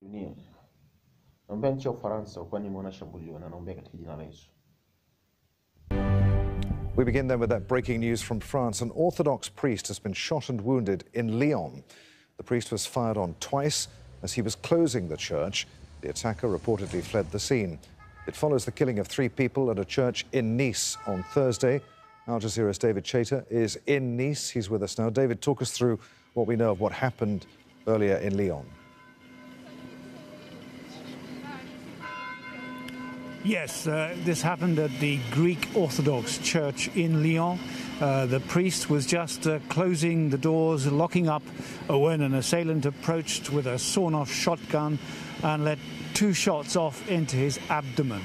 Dunia. Naombea nchi ya Ufaransa kwa nimeona Shambulio na naombea katika Jina La Yesu. We begin then with that breaking news from France. An Orthodox priest has been shot and wounded in Lyon. The priest was fired on twice as he was closing the church. The attacker reportedly fled the scene. It follows the killing of 3 people at a church in Nice on Thursday. Al Jazeera's David Chater is in Nice. He's with us now. David, talk us through what we know of what happened earlier in Lyon. Yes, this happened at the Greek Orthodox Church in Lyon. The priest was just closing the doors, locking up, when an assailant approached with a sawn-off shotgun and let 2 shots off into his abdomen.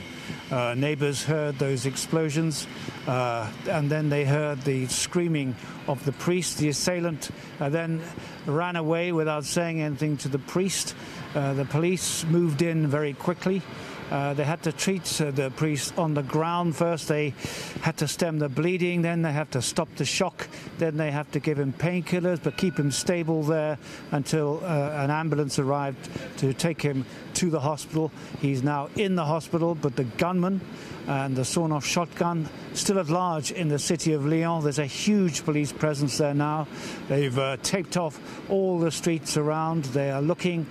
Neighbours heard those explosions, and then they heard the screaming of the priest. The assailant then ran away without saying anything to the priest. The police moved in very quickly. They had to treat the priest on the ground first. They had to stem the bleeding, then they have to stop the shock, then they have to give him painkillers but keep him stable there until an ambulance arrived to take him to the hospital. He's now in the hospital, but the gunman and the sawn-off shotgun still at large in the city of Lyon. There's a huge police presence there now. They've taped off all the streets around. They are looking,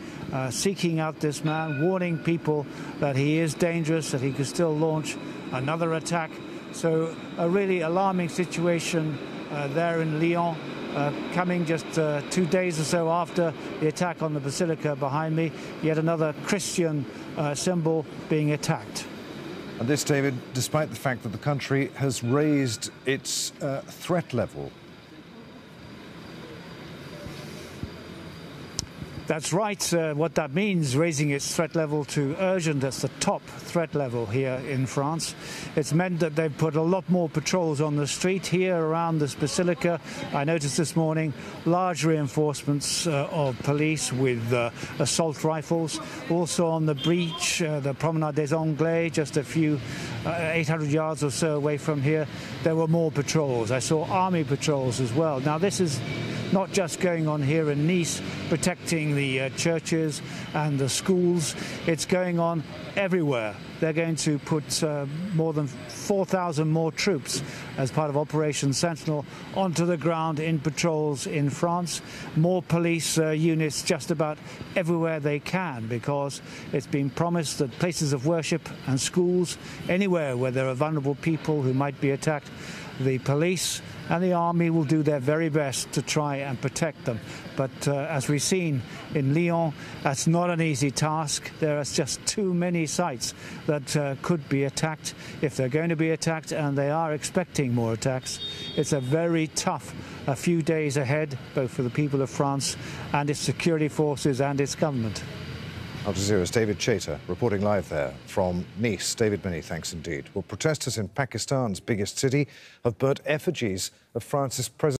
seeking out this man, warning people that he is dangerous, that he could still launch another attack. So a really alarming situation there in Lyon, coming just 2 days or so after the attack on the basilica behind me. Yet another Christian symbol being attacked. And this, David, despite the fact that the country has raised its threat level. That's right. What that means, raising its threat level to urgent, that's the top threat level here in France. It's meant that they've put a lot more patrols on the street here around this basilica. I noticed this morning large reinforcements of police with assault rifles. Also on the breach, the Promenade des Anglais, just a few 800 yards or so away from here, there were more patrols. I saw army patrols as well. Now this is not just going on here in Nice, protecting the churches and the schools. It's going on everywhere. They're going to put more than 4,000 more troops as part of Operation Sentinel onto the ground in patrols in France. More police units just about everywhere they can, because it's been promised that places of worship and schools, anywhere where there are vulnerable people who might be attacked, the police and the army will do their very best to try and protect them. But as we've seen in Lyon, that's not an easy task. There are just too many sites that could be attacked if they're going to be attacked, and they are expecting more attacks. It's a very tough few days ahead, both for the people of France and its security forces and its government. Al Jazeera's David Chater reporting live there from Nice. David, many thanks indeed. Well, protesters in Pakistan's biggest city have burnt effigies of France's president.